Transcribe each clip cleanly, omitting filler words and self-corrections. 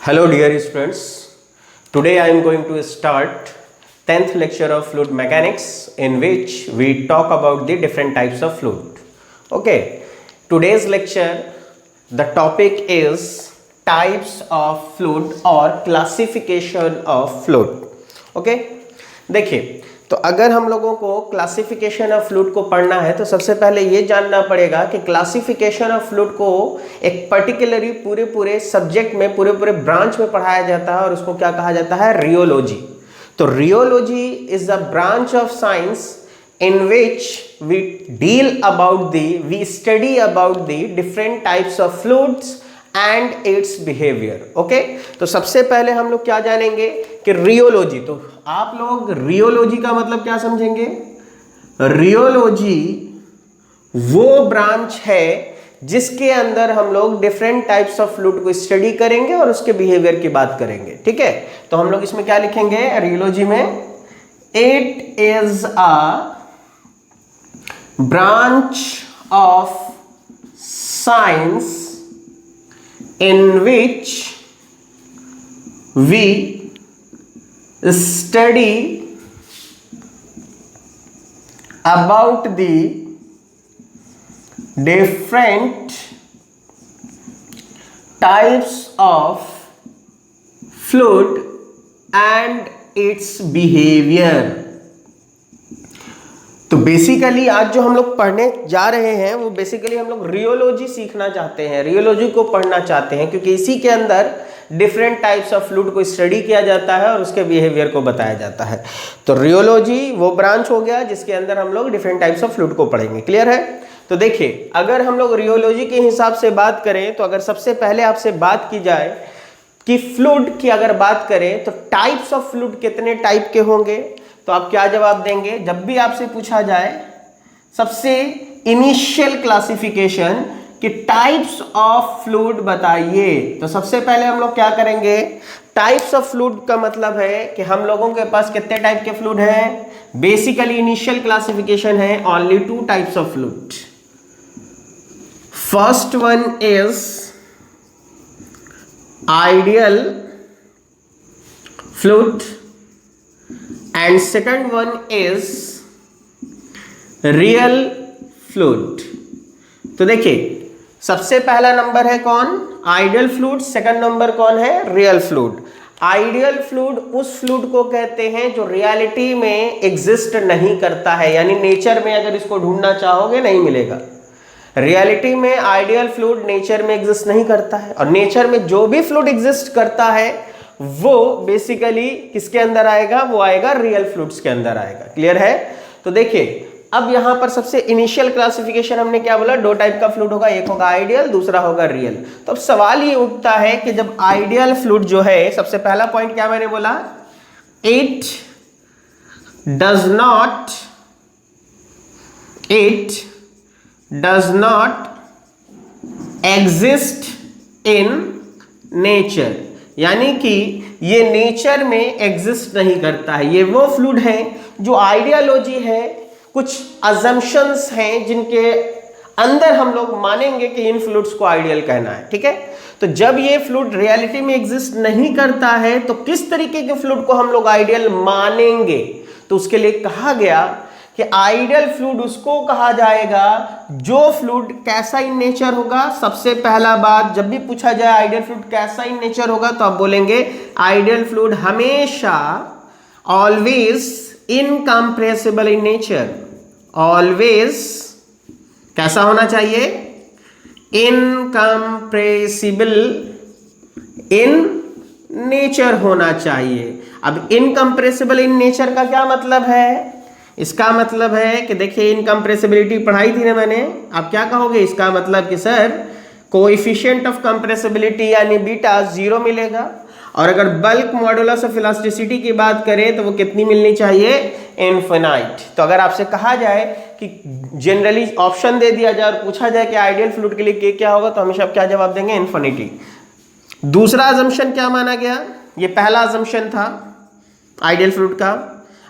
Hello dear students, today I am going to start 10th lecture of fluid mechanics in which we talk about the different types of fluid. Okay, today's lecture the topic is types of fluid or classification of fluid. Okay, देखिए तो अगर हम लोगों को classification of fluid को पढ़ना है तो सबसे पहले ये जानना पड़ेगा कि क्लासिफिकेशन ऑफ फ्लूइड को एक पर्टिकुलरली पूरे सब्जेक्ट में पूरे ब्रांच में पढ़ाया जाता है और उसको क्या कहा जाता है, रियोलॉजी. तो rheology is a branch of science in which we we study about the different types of fluids and its behavior. Okay, तो सबसे पहले हम लोग क्या जानेंगे कि रियोलॉजी. तो आप लोग रियोलॉजी का मतलब क्या समझेंगे? रियोलॉजी वो ब्रांच है जिसके अंदर हम लोग डिफरेंट टाइप्स ऑफ फ्लूइड को स्टडी करेंगे और उसके बिहेवियर की बात करेंगे. ठीक है, तो हम लोग इसमें क्या लिखेंगे रियोलॉजी में? It is a branch of science in which we study about the different types of fluid and its behavior. तो बेसिकली आज जो हम लोग पढ़ने जा रहे हैं वो बेसिकली हम लोग रियोलॉजी सीखना चाहते हैं, रियोलॉजी को पढ़ना चाहते हैं, क्योंकि इसी के अंदर डिफरेंट टाइप्स ऑफ फ्लूइड को स्टडी किया जाता है और उसके बिहेवियर को बताया जाता है. तो रियोलॉजी वो ब्रांच हो गया जिसके अंदर हम लोग डिफरेंट टाइप्स ऑफ फ्लूइड को पढ़ेंगे. क्लियर है? तो देखिए, अगर हम लोग रियोलॉजी के हिसाब से बात करें तो अगर सबसे पहले आपसे बात की जाए कि फ्लूइड की अगर बात करें तो टाइप्स ऑफ फ्लूइड कितने टाइप के होंगे, तो आप क्या जवाब देंगे? जब भी आपसे पूछा जाए सबसे इनिशियल क्लासिफिकेशन कि टाइप्स ऑफ फ्लूइड बताइए, तो सबसे पहले हम लोग क्या करेंगे? टाइप्स ऑफ फ्लूइड का मतलब है कि हम लोगों के पास कितने टाइप के फ्लूइड हैं. बेसिकली इनिशियल क्लासिफिकेशन है only 2 types of fluid. First one is ideal fluid and second one is real fluid. तो देखिए, सबसे पहला नंबर है कौन? Ideal fluid. सेकंड नंबर कौन है? Real fluid. आइडियल फ्लूइड उस फ्लूइड को कहते हैं जो रियलिटी में एग्जिस्ट नहीं करता है, यानी नेचर में अगर इसको ढूंढना चाहोगे नहीं मिलेगा. रियलिटी में आइडियल फ्लूइड नेचर में एग्जिस्ट नहीं करता है, और नेचर में जो भी फ्लूइड एग्जिस्ट करता है वो बेसिकली किसके अंदर आएगा? वो आएगा रियल फ्लूइड्स के अंदर आएगा. क्लियर है? तो देखिए, अब यहां पर सबसे इनिशियल क्लासिफिकेशन हमने क्या बोला? 2 टाइप का फ्लूइड होगा, एक होगा आइडियल, दूसरा होगा रियल. तो अब सवाल ये उठता है कि जब आइडियल फ्लूइड जो है, सबसे पहला पॉइंट क्या मैंने बोला? It does not exist in nature, यानी कि ये नेचर में एग्जिस्ट नहीं करता है. ये वो फ्लूइड है जो आइडियोलॉजी है, कुछ अजम्पशंस हैं जिनके अंदर हम लोग मानेंगे कि इन फ्लूइड्स को आइडियल कहना है. ठीक है, तो जब ये फ्लूइड रियलिटी में एग्जिस्ट नहीं करता है तो किस तरीके के फ्लूइड को हम लोग आइडियल मानेंगे? तो उसके लिए कहा गया कि आइडियल फ्लूइड उसको कहा जाएगा जो फ्लूइड कैसा इन नेचर होगा. सबसे पहला बात, जब भी पूछा जाए आइडियल फ्लूइड कैसा इन नेचर होगा, तो आप बोलेंगे आइडियल फ्लूइड हमेशा always incompressible in nature. Always कैसा होना चाहिए? इनकम्प्रेसिबल इन नेचर होना चाहिए. अब इनकम्प्रेसिबल इन नेचर का क्या मतलब है? इसका मतलब है कि देखिए, इनकम्प्रेसिबिलिटी पढ़ाई थी ना मैंने. आप क्या कहोगे? इसका मतलब कि सर कोएफिशिएंट ऑफ कंप्रेसिबिलिटी यानी बीटा 0 मिलेगा, और अगर बल्क मॉडुलस ऑफ इलास्टिसिटी की बात करें तो वो कितनी मिलनी चाहिए? इनफिनाइट. तो अगर आपसे कहा जाए कि जनरली ऑप्शन दे दिया जाए और पूछा जाए कि आइडियल फ्लूइड के लिए क्या होगा, तो हमेशा आप क्या जवाब देंगे? इन्फिनिटी. दूसरा अजम्पशन क्या माना गया? ये पहला अजम्पशन था आइडियल फ्लूइड का.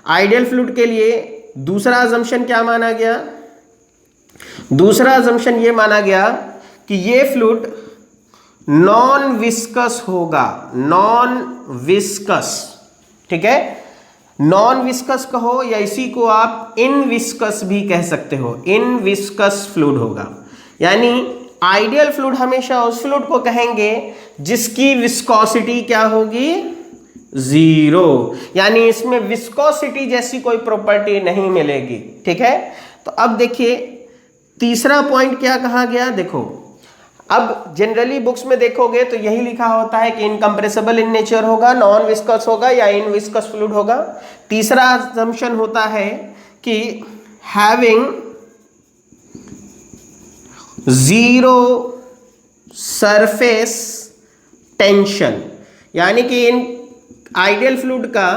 आइडियल फ्लूइड के लिए दूसरा अजम्पशन क्या माना गया? दूसरा अजम्पशन ये माना गया कि ये फ्लूइड नॉन विस्कस होगा, नॉन विस्कस, ठीक है। नॉन विस्कस कहो या इसी को आप इनविस्कस भी कह सकते हो, इनविस्कस फ्लूइड होगा। यानी आइडियल फ्लूइड हमेशा उस फ्लूइड को कहेंगे जिसकी विस्कोसिटी क्या होगी, जीरो, यानी इसमें विस्कोसिटी जैसी कोई प्रॉपर्टी नहीं मिलेगी, ठीक है। तो अब देखिए तीसरा पॉइंट क्या कहा गया, देखो अब जनरली बुक्स में देखोगे तो यही लिखा होता है कि इनकम्प्रेसिबल इन नेचर होगा, नॉन विस्कस होगा या इन विस्कस फ्लूइड होगा। तीसरा असम्पशन होता है कि हैविंग जीरो सरफेस टेंशन, यानी कि इन आइडियल फ्लूइड का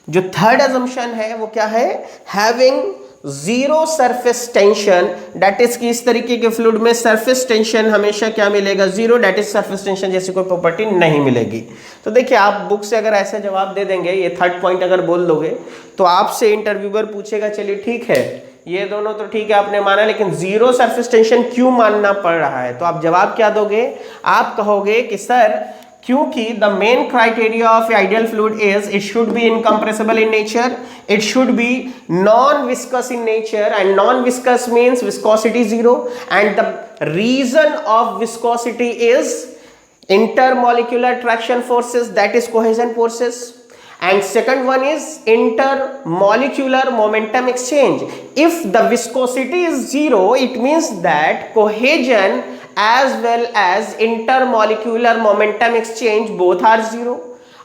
जो थर्ड असम्पशन है वो क्या है, having zero surface tension, that is कि इस तरीके के फ्लूइड में सरफेस टेंशन हमेशा क्या मिलेगा, zero, that is surface tension जैसी कोई प्रॉपर्टी नहीं मिलेगी। तो देखिए आप बुक से अगर ऐसे जवाब दे देंगे, ये थर्ड पॉइंट अगर बोल दोगे तो आपसे इंटरव्यूअर पूछेगा चलिए ठीक है ये दोनों तो ठीक है आपने माना, लेकिन जीरो सरफेस टेंशन क्यों मानना पड़ रहा है, तो आप जवाब क्या दोगे, आप कहोगे कि सर क्योंकि the main criteria of ideal fluid is it should be incompressible in nature, it should be non viscous in nature, and non viscous means viscosity zero, and the reason of viscosity is intermolecular attraction forces, that is cohesion forces, and second one is intermolecular momentum exchange. If the viscosity is zero, it means that cohesion as well as intermolecular momentum exchange both are zero.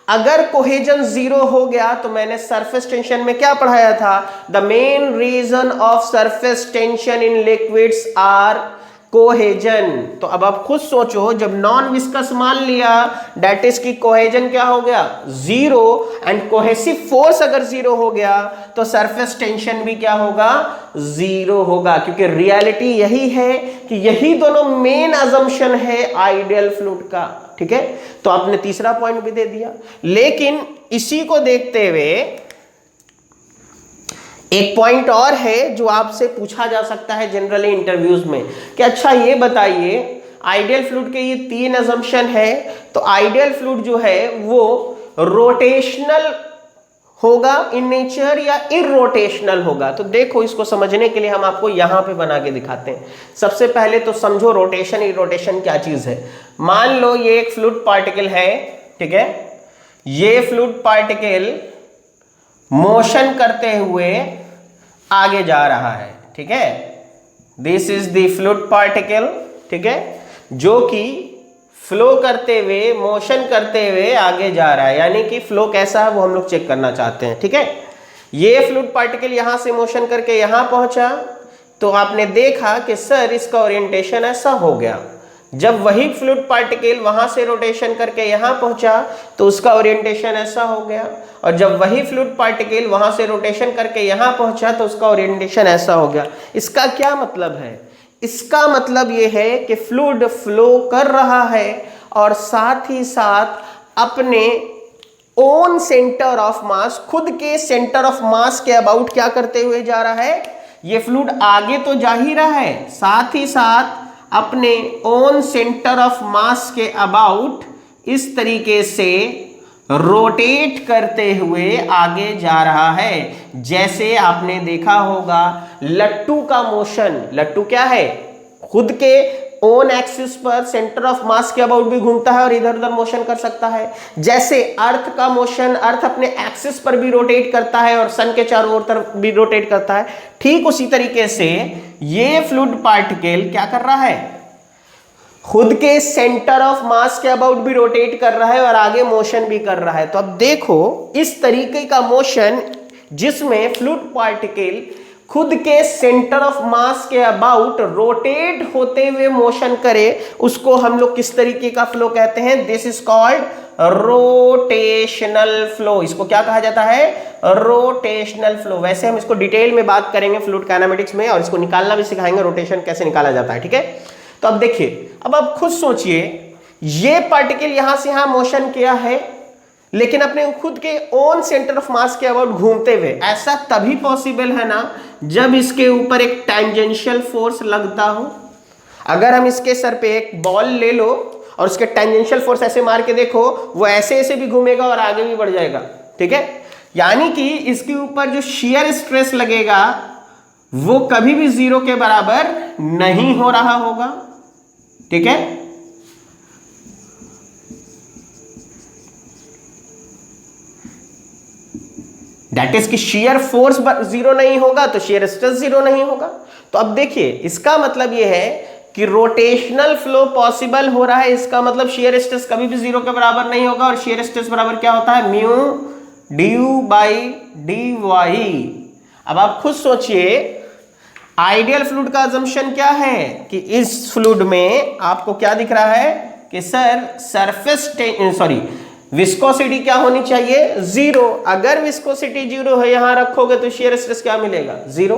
अगर cohesion zero हो गया तो मैंने surface tension में क्या पढ़ाया था, the main reason of surface tension in liquids are cohesion. तो अब आप खुद सोचो, जब नॉन विस्कस मान लिया डेट इज की कोहेजन क्या हो गया, जीरो, एंड कोहेसिव फोर्स अगर जीरो हो गया तो सरफेस टेंशन भी क्या होगा, जीरो होगा, क्योंकि रियलिटी यही है कि यही दोनों मेन अजम्पशन है आइडियल फ्लूइड का, ठीक है। तो आपने तीसरा पॉइंट भी दे दिया, लेकिन इसी को देखते हुए एक पॉइंट और है जो आपसे पूछा जा सकता है जनरली इंटरव्यूज में कि अच्छा ये बताइए आइडियल फ्लूइड के ये तीन असम्पशन है, तो आइडियल फ्लूइड जो है वो रोटेशनल होगा इन नेचर या इरोटेशनल होगा। तो देखो इसको समझने के लिए हम आपको यहां पे बना के दिखाते हैं। सबसे पहले तो समझो रोटेशन इरोटेशन क्या चीज है। मान लो ये एक फ्लूइड पार्टिकल है, ठीक है, ये फ्लूइड पार्टिकल मोशन करते हुए आगे जा रहा है, ठीक है, this is the fluid particle, ठीक है, जो कि फ्लो करते हुए मोशन करते हुए आगे जा रहा है, यानी कि फ्लो कैसा है वो हम लोग चेक करना चाहते हैं, ठीक है। ये फ्लूइड पार्टिकल यहां से मोशन करके यहां पहुंचा तो आपने देखा कि सर इसका ओरिएंटेशन ऐसा हो गया। जब वही फ्लूइड पार्टिकल वहां से रोटेशन करके यहां पहुंचा तो उसका ओरिएंटेशन ऐसा हो गया, और जब वही फ्लूइड पार्टिकल वहां से रोटेशन करके यहां पहुंचा तो उसका ओरिएंटेशन ऐसा हो गया। इसका क्या मतलब है, इसका मतलब यह है कि फ्लूइड फ्लो कर रहा है और साथ ही साथ अपने ओन सेंटर ऑफ मास, खुद के सेंटर ऑफ मास के अबाउट क्या करते हुए जा रहा है, ये फ्लूइड आगे तो जा ही रहा है, साथ ही साथ अपने ओन सेंटर ऑफ मास के अबाउट इस तरीके से रोटेट करते हुए आगे जा रहा है। जैसे आपने देखा होगा लट्टू का मोशन, लट्टू क्या है, खुद के ओन एक्सिस पर सेंटर ऑफ मास के अबाउट भी घूमता है और इधर उधर मोशन कर सकता है। जैसे अर्थ का मोशन, अर्थ अपने एक्सिस पर भी रोटेट करता है और सन के चारों ओर तरफ भी रोटेट करता है, ठीक उसी तरीके से ये फ्लूइड पार्टिकल क्या कर रहा है, खुद के सेंटर ऑफ मास के अबाउट भी रोटेट कर रहा है और आगे मोशन भी कर रहा है। तो अब देखो इस तरीके का मोशन जिसमें फ्लूइड पार्टिकल खुद के सेंटर ऑफ मास के अबाउट रोटेट होते हुए मोशन करे, उसको हम लोग किस तरीके का फ्लो कहते हैं, this is called rotational flow. इसको क्या कहा जाता है, रोटेशनल फ्लो। वैसे हम इसको डिटेल में बात करेंगे फ्लूइड काइनेमेटिक्स में और इसको निकालना भी सिखाएंगे, रोटेशन कैसे निकाला जाता है, ठीक है। तो अब देखिए, अब आप खुद सोचिए, ये पार्टिकल यहां से यहां मोशन किया है लेकिन अपने खुद के ओन सेंटर ऑफ मास के अबाउट घूमते हुए, ऐसा तभी पॉसिबल है ना जब इसके ऊपर एक टेंजेंशियल फोर्स लगता हो। अगर हम इसके सर पे एक बॉल ले लो और उसके टेंजेंशियल फोर्स ऐसे मार के देखो, वो ऐसे ऐसे भी घूमेगा और आगे भी बढ़ जाएगा, ठीक है। यानी कि इसके ऊपर जो शियर स्ट्रेस लगेगा वो कभी भी 0 के बराबर नहीं हो रहा होगा, ठीक है। दैट इज कि शियर फोर्स 0 नहीं होगा तो शियर स्ट्रेस 0 नहीं होगा। तो अब देखिए इसका मतलब यह है कि रोटेशनल फ्लो पॉसिबल हो रहा है, इसका मतलब शियर स्ट्रेस कभी भी 0 के बराबर नहीं होगा। और शियर स्ट्रेस बराबर क्या होता है, mu du by d y. अब आप खुद सोचिए, आइडियल फ्लूइड का अजम्पशन क्या है कि इस फ्लूइड में आपको क्या दिख रहा है कि सर सरफेस विस्कोसिटी क्या होनी चाहिए, 0। अगर विस्कोसिटी 0 है यहां रखोगे तो शियर स्ट्रेस क्या मिलेगा, 0।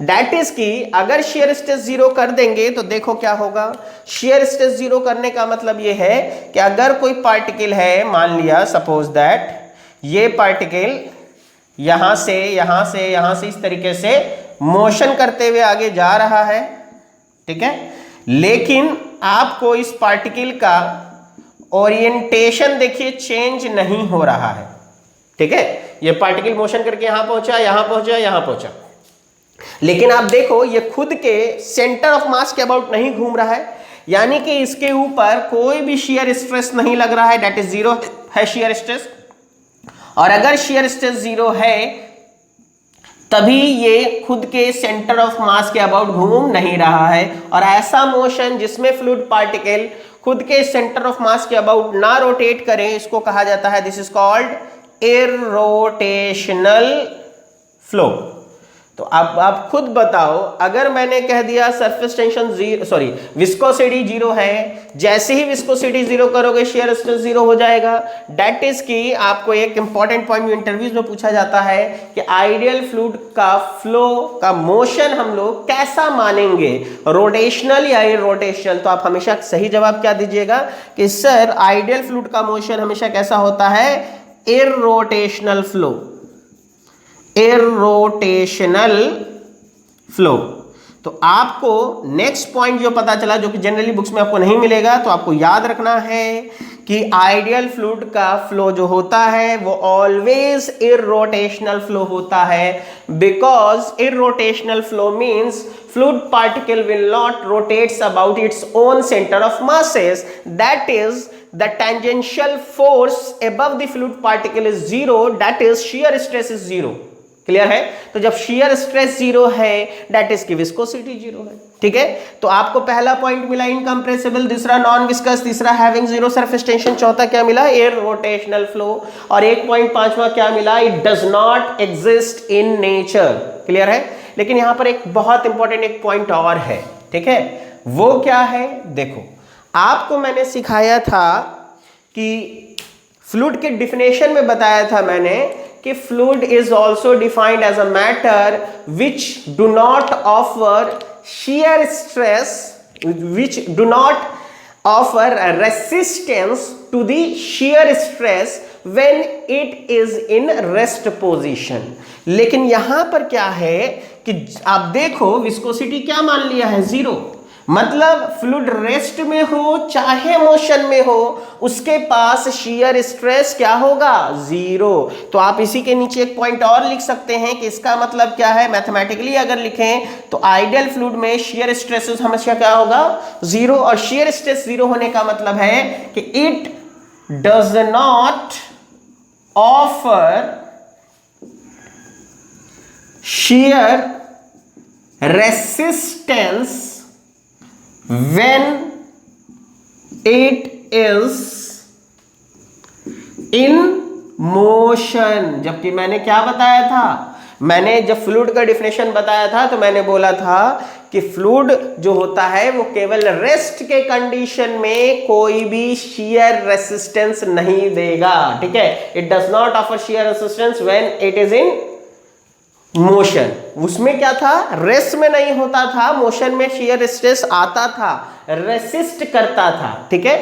दैट इज कि अगर शियर स्ट्रेस 0 कर देंगे तो देखो क्या होगा। शियर स्ट्रेस 0 करने का मतलब यह है कि अगर कोई पार्टिकल है, मान लिया सपोज दैट ये पार्टिकल यहां से इस तरीके से मोशन करते हुए आगे जा रहा है, ठीक है, लेकिन आपको इस पार्टिकल का ओरिएंटेशन देखिए चेंज नहीं हो रहा है, ठीक है। ये पार्टिकल मोशन करके यहां पहुंचा, लेकिन आप देखो ये खुद के सेंटर ऑफ मास के अबाउट नहीं घूम रहा है, यानी कि इसके ऊपर कोई भी शियर स्ट्रेस नहीं लग रहा है, दैट इज 0 है शियर स्ट्रेस। और अगर शियर स्ट्रेस 0 है तभी ये खुद के सेंटर ऑफ मास के अबाउट घूम नहीं रहा है। और ऐसा मोशन जिसमें फ्लूइड पार्टिकल खुद के सेंटर ऑफ मास के अबाउट ना रोटेट करें, इसको कहा जाता है, दिस इज कॉल्ड इररोटेशनल फ्लो। तो अब आप खुद बताओ, अगर मैंने कह दिया सरफेस टेंशन विस्कोसिटी 0 है, जैसे ही विस्कोसिटी 0 करोगे शियर स्ट्रेस 0 हो जाएगा। दैट इज कि आपको एक इंपॉर्टेंट पॉइंट इंटरव्यूज में पूछा जाता है कि आइडियल फ्लूइड का फ्लो का मोशन हम लोग कैसा मानेंगे, रोटेशनल या इररोटेशनल। तो आप हमेशा सही जवाब क्या दीजिएगा कि सर आइडियल फ्लूइड का मोशन हमेशा कैसा होता है, इररोटेशनल फ्लो, इररोटेशनल फ्लो। तो आपको नेक्स्ट पॉइंट जो पता चला, जो कि जनरली बुक्स में आपको नहीं मिलेगा, तो आपको याद रखना है कि आइडियल फ्लूइड का फ्लो जो होता है वो ऑलवेज इररोटेशनल फ्लो होता है, because irrotational flow means fluid particle will not rotates about its own center of masses, that is the tangential force above the fluid particle is 0, that is shear stress is 0। Clear है। तो जब shear stress 0 है that is की viscosity 0 है, ठीक है। तो आपको पहला पॉइंट मिला इनकंप्रेसिबल, दूसरा नॉन विस्कस, तीसरा हैविंग 0 सरफेस टेंशन, चौथा क्या मिला, इररोटेशनल फ्लो, और एक पॉइंट पांचवा क्या मिला, it does not exist in nature. Clear है। लेकिन यहां पर एक बहुत इंपॉर्टेंट एक पॉइंट और है, ठीक है, वो क्या है, देखो आपको मैंने सिखाया था कि फ्लूइड के डिफिनेशन में बताया था मैंने कि fluid is also defined as a matter which do not offer shear stress, which do not offer a resistance to the shear stress when it is in rest position। लेकिन यहां पर क्या है कि आप देखो विस्कोसिटी क्या मान लिया है, 0। मतलब फ्लूइड रेस्ट में हो चाहे मोशन में हो उसके पास शियर स्ट्रेस क्या होगा, 0। तो आप इसी के नीचे एक पॉइंट और लिख सकते हैं कि इसका मतलब क्या है, मैथमेटिकली अगर लिखें तो आइडियल फ्लूइड में शियर स्ट्रेस हमेशा क्या होगा, 0। और शियर स्ट्रेस 0 होने का मतलब है कि it does not offer shear resistance when it is in motion। जबकि मैंने क्या बताया था, मैंने जब फ्लूइड का डिफिनेशन बताया था तो मैंने बोला था कि फ्लूइड जो होता है वो केवल रेस्ट के कंडीशन में कोई भी शियर रेसिस्टेंस नहीं देगा, ठीक है। It does not offer shear resistance when it is in motion. उसमें क्या था, रेस्ट में नहीं होता था, मोशन में शियर स्ट्रेस आता था, रेसिस्ट करता था, ठीक है।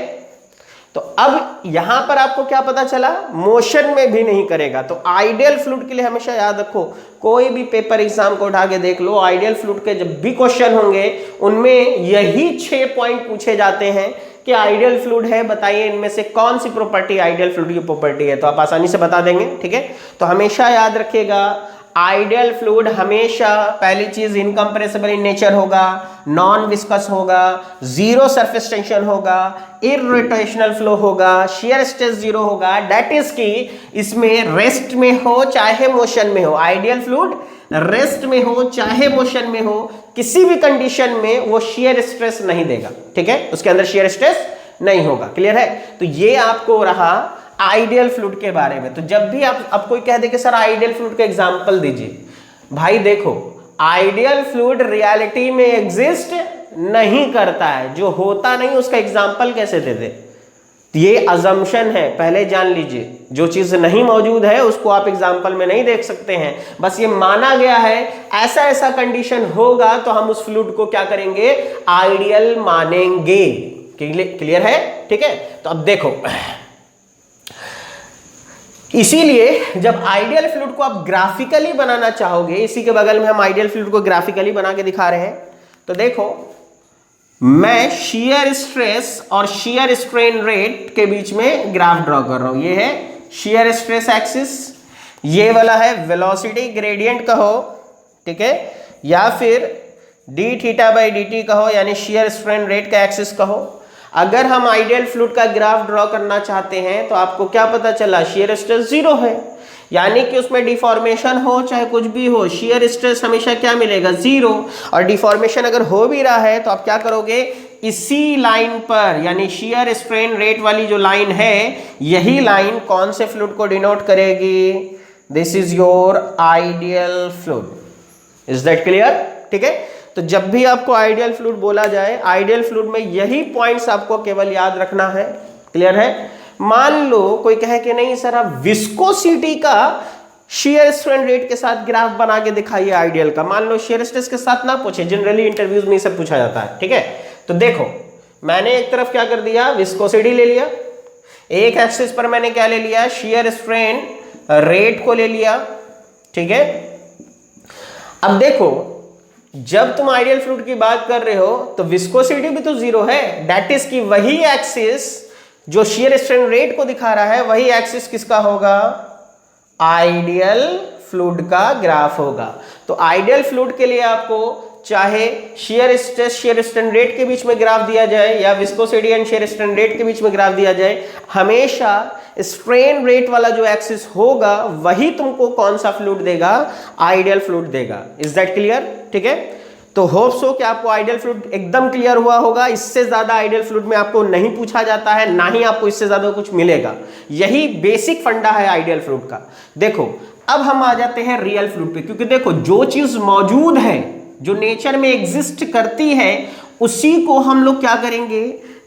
तो अब यहां पर आपको क्या पता चला, मोशन में भी नहीं करेगा। तो आइडियल फ्लूइड के लिए हमेशा याद रखो, कोई भी पेपर एग्जाम को उठा के देख लो, आइडियल फ्लूइड के जब भी क्वेश्चन होंगे उनमें यही 6 पॉइंट पूछे जाते हैं कि आइडियल फ्लूइड है, बताइए इनमें से कौन सी प्रॉपर्टी आइडियल फ्लूइड की प्रॉपर्टी है, तो आप आसानी से बता देंगे। ठीक है, तो हमेशा याद रखिएगा आइडियल फ्लूइड हमेशा पहली चीज इनकंप्रेसिबल इन नेचर होगा, नॉन विस्कस होगा, जीरो सरफेस टेंशन होगा, इररोटेशनल फ्लो होगा, शियर स्ट्रेस जीरो होगा, दैट इज कि इसमें रेस्ट में हो चाहे मोशन में हो, आइडियल फ्लूइड रेस्ट में हो चाहे मोशन में हो, किसी भी कंडीशन में वो शियर स्ट्रेस नहीं देगा। ठीक है, उसके अंदर शियर स्ट्रेस नहीं होगा। क्लियर है, तो ये आपको रहा आइडियल फ्लूइड के बारे में। तो जब भी आप कोई कह दे कि सर आइडियल फ्लूइड का एग्जांपल दीजिए, भाई देखो आइडियल फ्लूइड रियलिटी में एग्जिस्ट नहीं करता है, जो होता नहीं उसका एग्जांपल कैसे दे दे, ये अजम्पशन है, पहले जान लीजिए। जो चीज नहीं मौजूद है उसको आप एग्जांपल में नहीं देख सकते हैं, बस ये माना गया है ऐसा ऐसा कंडीशन होगा तो हम उस फ्लूइड को क्या करेंगे, आइडियल मानेंगे। क्लियर है, ठीक है। तो अब देखो इसीलिए जब आइडियल फ्लूइड को आप ग्राफिकली बनाना चाहोगे, इसी के बगल में हम आइडियल फ्लूइड को ग्राफिकली बना के दिखा रहे हैं। तो देखो मैं शियर स्ट्रेस और शियर स्ट्रेन रेट के बीच में ग्राफ ड्रॉ कर रहा हूं। ये है शियर स्ट्रेस एक्सिस, ये वाला है वेलोसिटी ग्रेडियंट कहो, ठीक है, या फिर D theta by D T कहो, यानी शियर स्ट्रेन रेट का एक्सिस कहो। अगर हम आइडियल फ्लूइड का ग्राफ ड्रॉ करना चाहते हैं तो आपको क्या पता चला, शियर स्ट्रेस जीरो है, यानी कि उसमें डिफॉर्मेशन हो चाहे कुछ भी हो, शियर स्ट्रेस हमेशा क्या मिलेगा, जीरो। और डिफॉर्मेशन अगर हो भी रहा है तो आप क्या करोगे, इसी लाइन पर, यानी शियर स्ट्रेन रेट वाली जो लाइन है, यही लाइन कौन से फ्लूइड को डिनोट करेगी, this is your ideal fluid. Is that clear, ठीक है। तो जब भी आपको आइडियल फ्लूइड बोला जाए, आइडियल फ्लूइड में यही पॉइंट्स आपको केवल याद रखना है। क्लियर है। मान लो कोई कहे कि नहीं सर आप विस्कोसिटी का शियर स्ट्रेन रेट के साथ ग्राफ बना के दिखाइए आइडियल का, मान लो शियर स्ट्रेस के साथ ना पूछे, जनरली इंटरव्यूज में सब पूछा जाता है। ठीक है, तो देखो मैंने एक तरफ क्या कर दिया, विस्कोसिटी ले लिया, एक एक्सिस पर मैंने क्या ले लिया, शियर स्ट्रेन रेट को ले लिया। ठीक है, अब देखो जब तुम आइडियल फ्लूइड की बात कर रहे हो तो विस्कोसिटी भी तो जीरो है, दैट इज कि वही एक्सिस जो शियर स्ट्रेन रेट को दिखा रहा है, वही एक्सिस किसका होगा, आइडियल फ्लूइड का ग्राफ होगा। तो आइडियल फ्लूइड के लिए आपको चाहे shear stress shear strain rate के बीच में ग्राफ दिया जाए या viscosity and shear strain rate के बीच में ग्राफ दिया जाए, हमेशा स्ट्रेन रेट वाला जो एक्सिस होगा वही तुमको कौन सा फ्लूइड देगा, आइडियल फ्लूइड देगा। इज दैट क्लियर, ठीक है। तो होप सो कि आपको आइडियल फ्लूइड एकदम क्लियर हुआ होगा। इससे ज्यादा आइडियल फ्लूइड में आपको नहीं पूछा जाता है, ना ही आपको इससे ज्यादा कुछ मिलेगा। यही बेसिक फंडा है आइडियल फ्लूइड का। देखो अब हम आ जाते हैं रियल फ्लूइड पे, क्योंकि देखो जो चीज मौजूद है, जो नेचर में एग्जिस्ट करती है, उसी को हम लोग क्या करेंगे,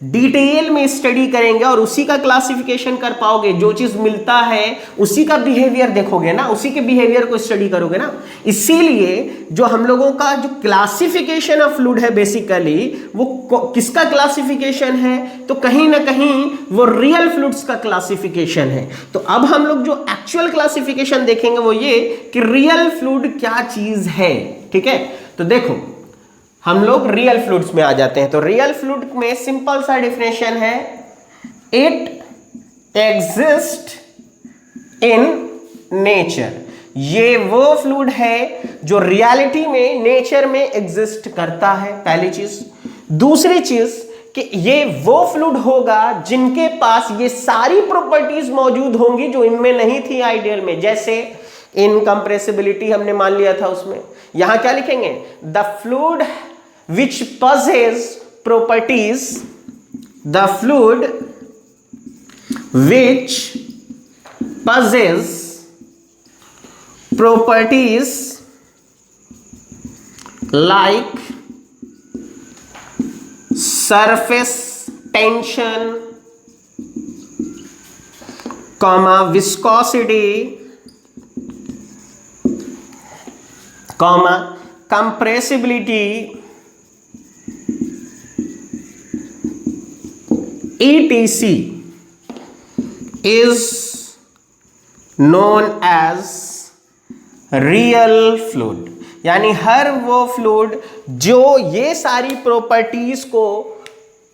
डिटेल में स्टडी करेंगे और उसी का क्लासिफिकेशन कर पाओगे। जो चीज मिलता है उसी का बिहेवियर देखोगे ना, उसी के बिहेवियर को स्टडी करोगे ना। इसीलिए जो हम लोगों का जो क्लासिफिकेशन ऑफ फ्लूइड है बेसिकली, वो किसका क्लासिफिकेशन है, तो कहीं ना कहीं वो रियल फ्लूइड्स का क्लासिफिकेशन है। तो अब हम लोग जो एक्चुअल क्लासिफिकेशन देखेंगे वो ये कि रियल फ्लूइड क्या चीज है। ठीक है, तो देखो हम लोग रियल फ्लूइड्स में आ जाते हैं। तो रियल फ्लूइड में सिंपल सा डेफिनेशन है, इट एग्जिस्ट इन नेचर। ये वो फ्लूइड है जो रियलिटी में, नेचर में एग्जिस्ट करता है, पहली चीज। दूसरी चीज कि ये वो फ्लूइड होगा जिनके पास ये सारी प्रॉपर्टीज मौजूद होंगी जो इनमें नहीं थी आइडियल में। जैसे इनकंप्रेसिबिलिटी हमने मान लिया था, उसमें यहां क्या लिखेंगे, the fluid which possess properties, the fluid which possess properties like surface tension, comma viscosity, comma compressibility, ETC is known as real fluid। यानी हर वो फ्लूइड जो ये सारी प्रॉपर्टीज को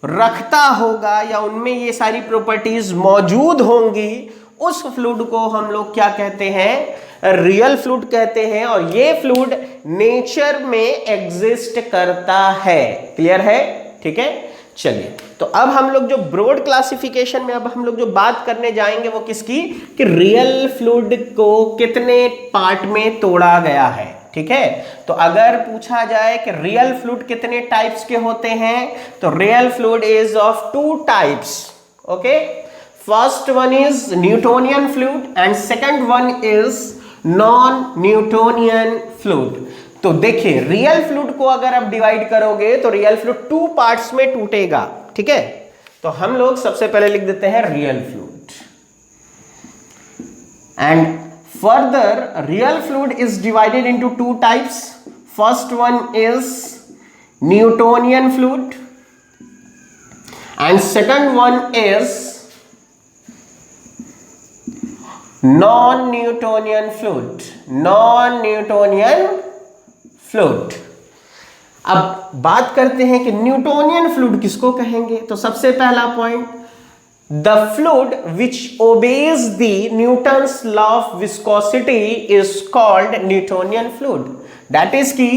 रखता होगा या उनमें ये सारी प्रॉपर्टीज मौजूद होंगी, उस फ्लूइड को हम लोग क्या कहते हैं, रियल फ्लूइड कहते हैं। और ये फ्लूइड नेचर में एग्जिस्ट करता है। क्लियर है? ठीक है, चलिए तो अब हम लोग जो ब्रॉड क्लासिफिकेशन में अब हम लोग जो बात करने जाएंगे वो किसकी, कि रियल फ्लूइड को कितने पार्ट में तोड़ा गया है। ठीक है, तो अगर पूछा जाए कि रियल फ्लूइड कितने टाइप्स के होते हैं, तो real fluid is of 2 types. Okay, first one is Newtonian fluid and second one is non Newtonian fluid. तो देखिए, रियल फ्लूइड को अगर आप डिवाइड करोगे तो रियल फ्लूइड 2 पार्ट्स में टूटेगा। ठीक है, तो हम लोग सबसे पहले लिख देते हैं real fluid. And further real fluid is divided into 2 types. First one is Newtonian fluid and second one is non Newtonian fluid. Non Newtonian fluid. अब बात करते हैं कि न्यूटोनियन फ्लूइड किसको कहेंगे। तो सबसे पहला point, the fluid which obeys the Newton's law of viscosity is called Newtonian fluid. That is की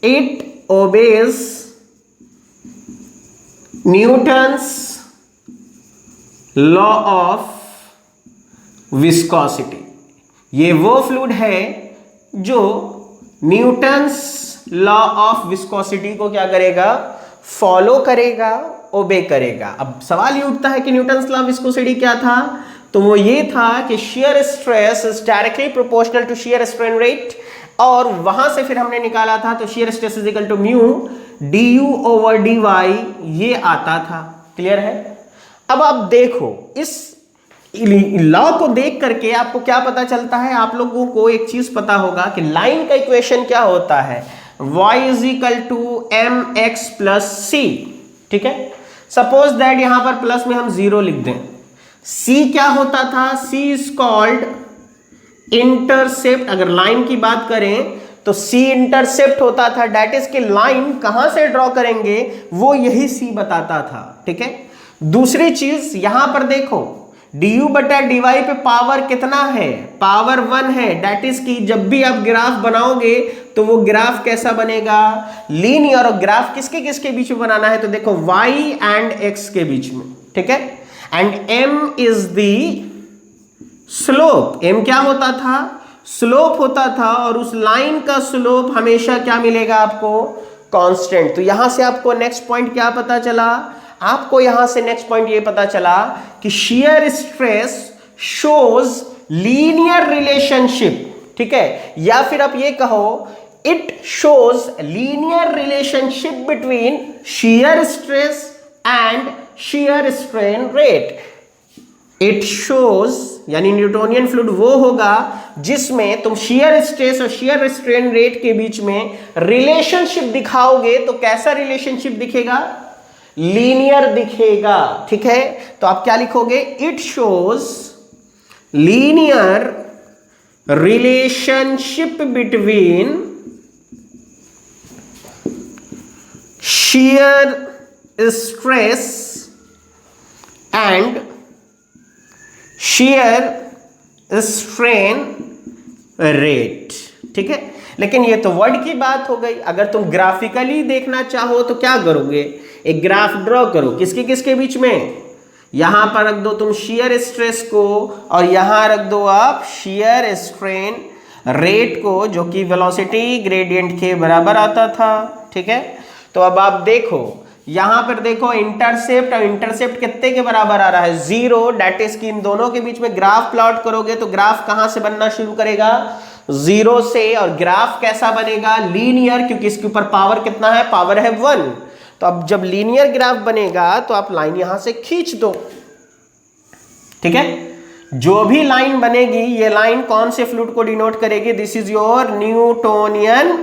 it obeys Newton's law of viscosity. ये वो फ्लूइड है जो न्यूटन्स लॉ ऑफ विस्कोसिटी को क्या करेगा, फॉलो करेगा, ओबे करेगा। अब सवाल ये उठता है कि न्यूटन्स लॉ ऑफ विस्कोसिटी क्या था, तो वो ये था कि shear stress is directly proportional to shear strain rate, और वहां से फिर हमने निकाला था तो shear stress is equal to mu du over dy, ये आता था। क्लियर है? अब आप देखो, इस लॉ को देख करके आपको क्या पता चलता है, आप लोगों को एक चीज पता होगा कि लाइन का इक्वेशन क्या होता है, y is equal to mx plus C. ठीक है, सपोज दैट यहां पर प्लस में हम 0 लिख दें। c क्या होता था, c इज कॉल्ड इंटरसेप्ट। अगर लाइन की बात करें तो c इंटरसेप्ट होता था, दैट इज कि लाइन कहां से ड्रॉ करेंगे वो यही c बताता था। ठीक है, दूसरी चीज यहां पर देखो, du बटा dy पे पावर कितना है, पावर 1 है। दैट इज कि जब भी आप ग्राफ बनाओगे तो वो ग्राफ कैसा बनेगा, लीनियर। और ग्राफ किसके किसके बीच में बनाना है, तो देखो y एंड x के बीच में। ठीक है, and m is the slope. m क्या होता था, स्लोप होता था, और उस लाइन का स्लोप हमेशा क्या मिलेगा आपको, कांस्टेंट। तो यहां से आपको नेक्स्ट पॉइंट क्या पता चला, आपको यहां से नेक्स्ट पॉइंट ये पता चला कि shear stress shows linear relationship. ठीक है, या फिर आप ये कहो it shows linear relationship between shear stress and shear strain rate. It shows यानी न्यूटोनियन फ्लूइड वो होगा जिसमें तुम शियर स्ट्रेस और शियर स्ट्रेन रेट के बीच में रिलेशनशिप दिखाओगे, तो कैसा रिलेशनशिप दिखेगा, लीनियर दिखेगा। ठीक है, तो आप क्या लिखोगे, it shows linear relationship between shear stress and shear strain rate. ठीक है, लेकिन ये तो वर्ड की बात हो गई। अगर तुम ग्राफिकली देखना चाहो तो क्या करोगे, एक ग्राफ ड्रॉ करो, किसके किसके बीच में, यहां पर रख दो तुम शियर स्ट्रेस को और यहां रख दो आप शियर स्ट्रेन रेट को, जो कि वेलोसिटी ग्रेडियंट के बराबर आता था। ठीक है, तो अब आप देखो यहां पर देखो इंटरसेप्ट, और इंटरसेप्ट कितने के बराबर आ रहा है, 0। डेट इज की इन दोनों के बीच में ग्राफ प्लॉट करोगे तो ग्राफ कहां से बनना शुरू करेगा, 0 से। और ग्राफ कैसा बनेगा, लीनियर, क्योंकि इसके ऊपर पावर कितना है, पावर है 1। तो अब जब लीनियर ग्राफ बनेगा तो आप लाइन यहां से खींच दो। ठीक है, जो भी लाइन बनेगी ये लाइन कौन से फ्लूइड को डिनोट करेगी, this is your Newtonian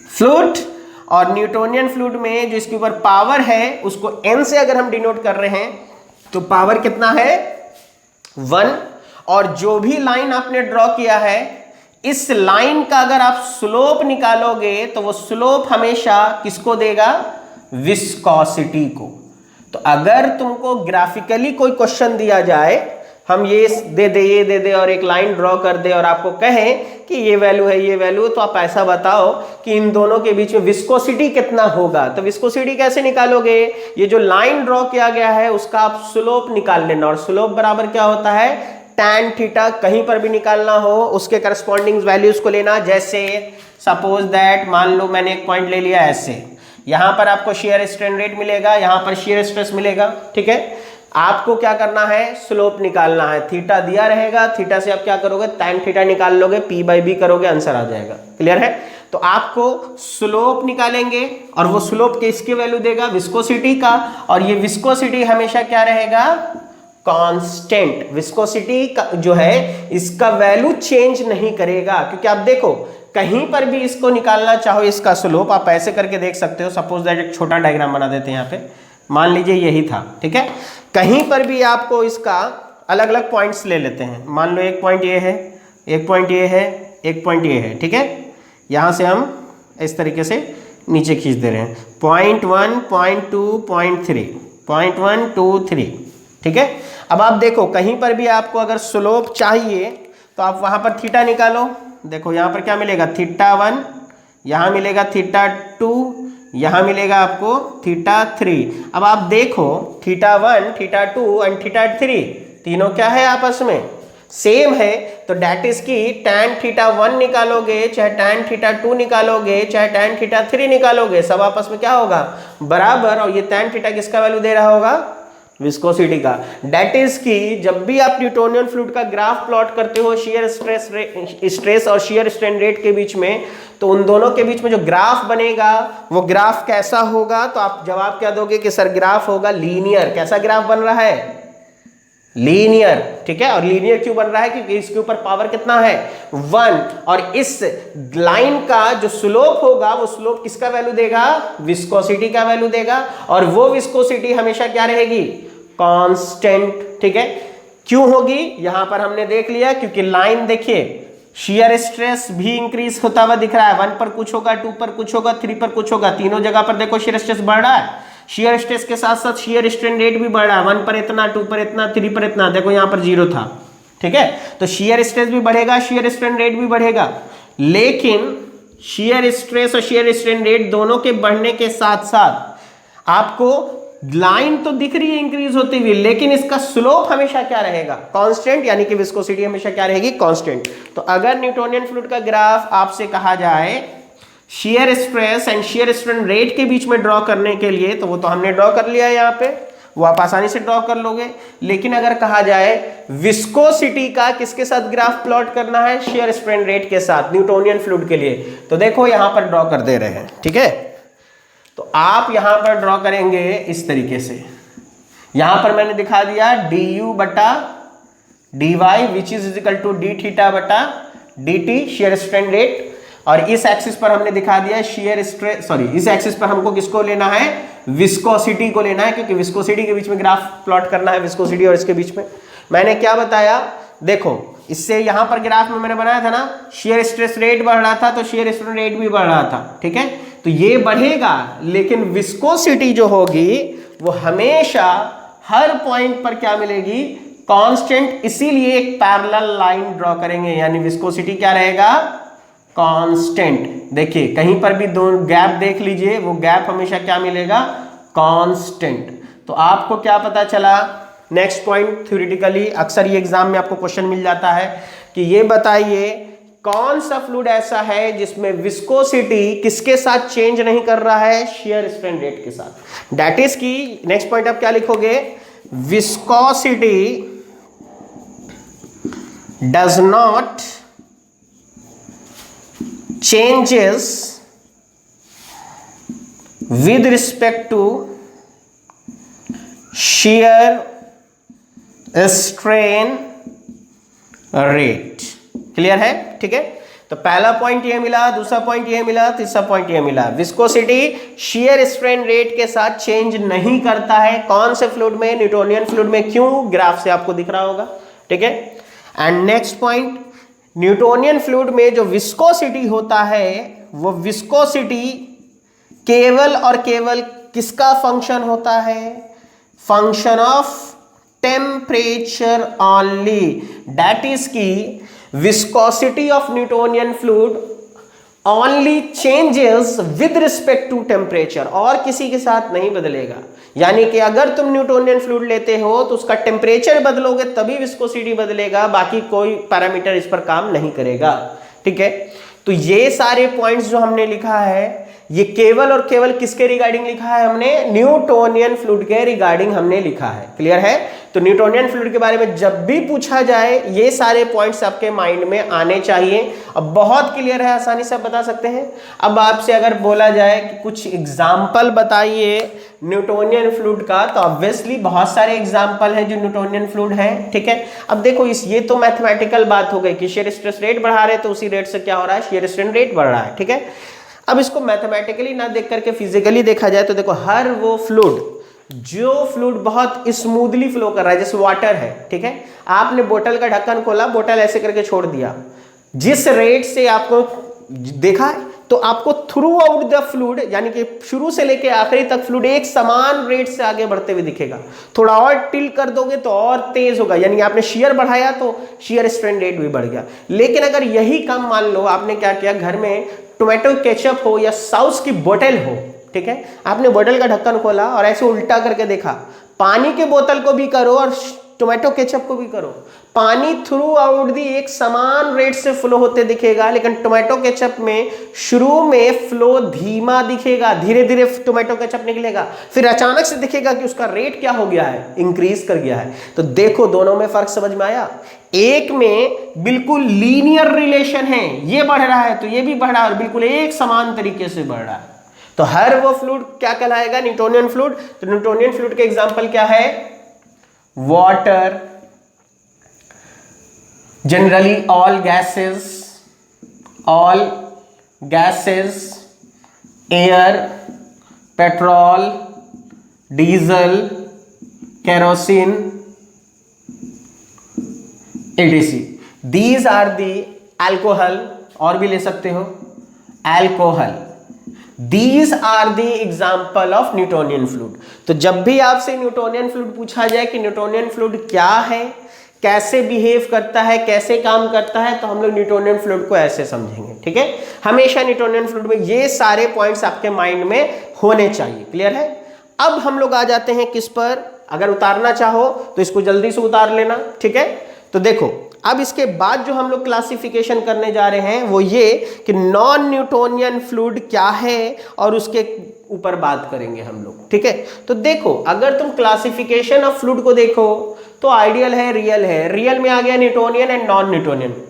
fluid. और न्यूटोनियन फ्लूइड में जो इसके ऊपर पावर है उसको n से अगर हम डिनोट कर रहे हैं तो पावर कितना है, 1। और जो भी लाइन आपने ड्रॉ किया है इस लाइन का अगर आप स्लोप निकालोगे तो वो स्लोप हमेशा किसको देगा, विस्कोसिटी को। तो अगर तुमको ग्राफिकली कोई क्वेश्चन दिया जाए, हम ये दे दे और एक लाइन ड्रॉ कर दे और आपको कहें कि ये वैल्यू है ये वैल्यू है, तो आप ऐसा बताओ कि इन दोनों के बीच में विस्कोसिटी कितना होगा। तो विस्कोसिटी कैसे निकालोगे? ये जो लाइन ड्रॉ किया गया है उसका आप स्लोप निकाल लेना, और स्लोप बराबर क्या होता है? tan theta. कहीं पर भी निकालना हो उसके करस्पॉन्डिंग वैल्यूज को लेना। जैसे सपोज दैट मान लो मैंने एक पॉइंट ले लिया ऐसे, यहां पर आपको शेयर स्ट्रेन रेट मिलेगा, यहां पर शेयर स्ट्रेस मिलेगा, ठीक है। आपको क्या करना है? स्लोप निकालना है। थीटा दिया रहेगा, थीटा से आप क्या करोगे? tan थीटा निकाल लोगे, p/b करोगे, आंसर आ जाएगा। क्लियर है? तो आपको स्लोप निकालेंगे और वो स्लोप किसकी वैल्यू देगा? विस्कोसिटी का। और ये विस्कोसिटी हमेशा क्या रहेगा? कांस्टेंट। विस्कोसिटी का जो है इसका वैल्यू चेंज नहीं करेगा, क्योंकि आप देखो कहीं पर भी इसको निकालना चाहो इसका स्लोप, आप ऐसे करके देख सकते हो। सपोज दैट एक छोटा डायग्राम बना देते हैं यहाँ पे, मान लीजिए यही था, ठीक है। कहीं पर भी आपको इसका अलग अलग पॉइंट्स ले लेते हैं। मान लो एक पॉइंट ये है, एक पॉइंट ये है, एक पॉइंट ये है, ठीक है। यहाँ से हम इस तरीके से नीचे खींच दे रहे हैं, पॉइंट 1, पॉइंट 2, पॉइंट 3, पॉइंट 1, 2, 3, ठीक है। अब आप देखो कहीं पर भी आपको अगर स्लोप चाहिए तो आप वहाँ पर थीटा निकालो। देखो यहाँ पर क्या मिलेगा? θ1, यहाँ मिलेगा θ2, यहाँ मिलेगा आपको θ3। अब आप देखो θ1, θ2 एंड θ3 तीनों क्या है? आपस में सेम है। तो डेट इज की tan θ1 निकालोगे, चाहे tan θ2 निकालोगे, चाहे tan θ3 निकालोगे, सब आपस में क्या होगा? बराबर। और ये tan θ किसका वैल्यू दे रहा होगा? विस्कोसिटी का। डेट इज की जब भी आप न्यूटोनियन फ्लूइड का ग्राफ प्लॉट करते हो शियर स्ट्रेस और शियर स्ट्रेन रेट के बीच में, तो उन दोनों के बीच में जो ग्राफ बनेगा वो ग्राफ कैसा होगा? तो आप जवाब क्या दोगे कि सर ग्राफ होगा लीनियर। कैसा ग्राफ बन रहा है? लीनियर, ठीक है। और लीनियर क्यों बन रहा है? क्योंकि इसके ऊपर पावर कितना है? 1। और इस लाइन का जो स्लोप होगा वो स्लोप किसका वैल्यू देगा? विस्कोसिटी का वैल्यू देगा। और वो विस्कोसिटी हमेशा क्या रहेगी? कांस्टेंट, ठीक है। क्यों होगी? यहां पर हमने देख लिया, क्योंकि लाइन देखिए शियर स्ट्रेस भी इंक्रीज होता हुआ दिख रहा है। 1 पर कुछ होगा, 2 पर कुछ होगा, 3 पर कुछ होगा, तीनों जगह पर देखो शियर स्ट्रेस बढ़ रहा है। शियर स्ट्रेस के साथ साथ शियर स्ट्रेन रेट भी बढ़ रहा है। 1 पर इतना, 2 पर इतना, 3 पर इतना, देखो यहाँ पर 0 था, ठीक है। तो शियर स्ट्रेस भी बढ़ेगा, शियर स्ट्रेन रेट भी बढ़ेगा। लेकिन शियर स्ट्रेस और शियर स्ट्रेन रेट दोनों के बढ़ने के साथ साथ आपको लाइन तो दिख रही है इंक्रीज होती हुई, लेकिन इसका स्लोप हमेशा क्या रहेगा? कांस्टेंट, यानी कि विस्कोसिटी हमेशा क्या रहेगी? कांस्टेंट। तो अगर न्यूटोनियन फ्लूइड का ग्राफ आपसे कहा जाए shear stress and shear strain rate के बीच में ड्रॉ करने के लिए, तो वो तो हमने ड्रॉ कर लिया है यहाँ पे, वो आप आसानी से ड्रॉ कर लोगे। लेकिन अगर कहा जाए विस्कोसिटी का किसके साथ ग्राफ प्लॉट करना है? शियर स्ट्रेन रेट के साथ, न्यूटोनियन फ्लूइड के लिए, तो देखो यहां पर ड्रॉ कर दे रहे हैं, ठीक है। तो आप यहां पर ड्रॉ करेंगे इस तरीके से। यहां पर मैंने दिखा दिया du बटा dy which is equal to d theta बटा dt शेयर स्ट्रेन रेट। और इस एक्सिस पर हमने दिखा दिया शेयर स्ट्रेस, सॉरी इस एक्सिस पर हमको किसको लेना है? विस्कोसिटी को लेना है, क्योंकि विस्कोसिटी के बीच में ग्राफ प्लॉट करना है, विस्कोसिटी और इसके बीच में। मैंने क्या बताया? देखो इससे यहां पर ग्राफ में मैंने बनाया था ना, शेयर स्ट्रेस रेट बढ़ रहा था तो शेयर स्ट्रेन रेट भी बढ़ रहा था, ठीक है। तो ये बढ़ेगा, लेकिन विस्कोसिटी जो होगी वो हमेशा हर पॉइंट पर क्या मिलेगी? कांस्टेंट। इसीलिए एक पैरेलल लाइन ड्रॉ करेंगे, यानी विस्कोसिटी क्या रहेगा? कांस्टेंट। देखिए कहीं पर भी दो गैप देख लीजिए, वो गैप हमेशा क्या मिलेगा? कांस्टेंट। तो आपको क्या पता चला? नेक्स्ट पॉइंट, थ्योरेटिकली अक्सर ये एग्जाम में आपको क्वेश्चन मिल जाता है कि ये बताइए कौन सा फ्लूइड ऐसा है जिसमें विस्कोसिटी किसके साथ चेंज नहीं कर रहा है? शियर स्ट्रेन रेट के साथ। दैट इज की नेक्स्ट पॉइंट आप क्या लिखोगे? Viscosity does not changes with respect to shear strain rate। Clear है? ठीक है। तो पहला पॉइंट ये मिला, दूसरा पॉइंट ये मिला, तीसरा पॉइंट ये मिला। विस्कोसिटी शियर स्ट्रेन रेट के साथ चेंज नहीं करता है। कौन से फ्लूइड में? न्यूटोनियन फ्लूइड में। क्यों? ग्राफ से आपको दिख रहा होगा, ठीक है। And next point, Newtonian fluid में जो विस्कोसिटी होता है वो विस्कोसिटी केवल और केवल किसका फंक्शन होता है? Function of temperature only, that is की viscosity of Newtonian fluid only changes with respect to temperature, और किसी के साथ नहीं बदलेगा। यानी कि अगर तुम न्यूटोनियन फ्लूइड लेते हो तो उसका टेम्परेचर बदलोगे तभी विस्कोसिटी बदलेगा, बाकी कोई पैरामीटर इस पर काम नहीं करेगा। ठीक है, तो ये सारे पॉइंट्स जो हमने लिखा है ये केवल और केवल किसके रिगार्डिंग लिखा है? हमने न्यूटोनियन फ्लूइड के रिगार्डिंग हमने लिखा है। क्लियर है? तो न्यूटोनियन फ्लूइड के बारे में जब भी पूछा जाए ये सारे पॉइंट्स आपके माइंड में आने चाहिए। अब बहुत क्लियर है, आसानी से आप बता सकते हैं। अब आपसे अगर बोला जाए कि कुछ एग्जाम्पल बताइए न्यूटोनियन फ्लूइड का, तो ऑब्वियसली बहुत सारे एग्जाम्पल हैं जो न्यूटोनियन फ्लूइड है। ठीक है, अब देखो ये तो मैथमेटिकल बात हो गई कि शेयर स्ट्रेस रेट बढ़ा रहे तो उसी रेट से क्या हो रहा है? शेयर स्ट्रेन रेट बढ़ रहा है। ठीक है, अब इसको मैथमेटिकली ना देख करके फिजिकली देखा जाए तो देखो हर वो फ्लूइड जो फ्लूइड बहुत स्मूथली फ्लो कर रहा है, जैसे वाटर है। ठीक है, आपने बोतल का ढक्कन खोला, बोतल ऐसे करके छोड़ दिया, जिस रेट से आपको देखा है तो आपको थ्रू आउट द फ्लूइड यानी कि शुरू से लेके आखिरी तक फ्लूइड एक समान रेट से आगे बढ़ते हुए दिखेगा। थोड़ा और टिल्ट कर दोगे तो और तेज होगा, यानी आपने शेयर बढ़ाया तो शेयर स्ट्रेन रेट भी बढ़ गया। लेकिन अगर यही काम मान लो आपने क्या किया, घर में टोमेटो केचप हो या सॉस की बोतल हो, ठीक है, आपने बोतल का ढक्कन खोला और ऐसे उल्टा करके देखा, पानी के बोतल को भी करो और टोमेटो केचप को भी करो, पानी थ्रू आउट दी एक समान रेट से फ्लो होते दिखेगा, लेकिन टोमेटो केचप में शुरू में फ्लो धीमा दिखेगा, धीरे धीरे टोमेटो केचप निकलेगा, फिर अचानक से दिखेगा कि उसका रेट क्या हो गया है, इंक्रीज कर गया है। तो देखो दोनों में फर्क समझ में आया? एक में बिल्कुल लीनियर रिलेशन है, ये बढ़ रहा है तो ये भी बढ़ रहा है और बिल्कुल एक समान तरीके से बढ़ रहा है। तो हर वो फ्लूइड क्या कहलाएगा? Newtonian fluid. तो न्यूटोनियन फ्लूइड के एग्जांपल क्या है? Water, generally all gases, air, petrol, diesel, kerosene, etc. These are the alcohol, और भी ले सकते हो alcohol. These are the example of Newtonian fluid. तो जब भी आपसे न्यूटोनियन फ्लूइड पूछा जाए कि न्यूटोनियन फ्लूइड क्या है, कैसे बिहेव करता है, कैसे काम करता है, तो हम लोग न्यूटोनियन फ्लूइड को ऐसे समझेंगे। ठीक है, हमेशा न्यूटोनियन फ्लूइड में ये सारे पॉइंट्स आपके माइंड में होने चाहिए। क्लियर है? अब हम लोग आ जाते हैं किस पर? अगर उतारना चाहो तो इसको जल्दी से उतार लेना। ठीक है, तो देखो अब इसके बाद जो हम लोग क्लासिफिकेशन करने जा रहे हैं वो ये कि नॉन न्यूटोनियन फ्लूइड क्या है और उसके ऊपर बात करेंगे हम लोग। ठीक है, तो देखो अगर तुम क्लासिफिकेशन ऑफ फ्लूइड को देखो तो आइडियल है, रियल है। रियल में आ गया Newtonian and non Newtonian.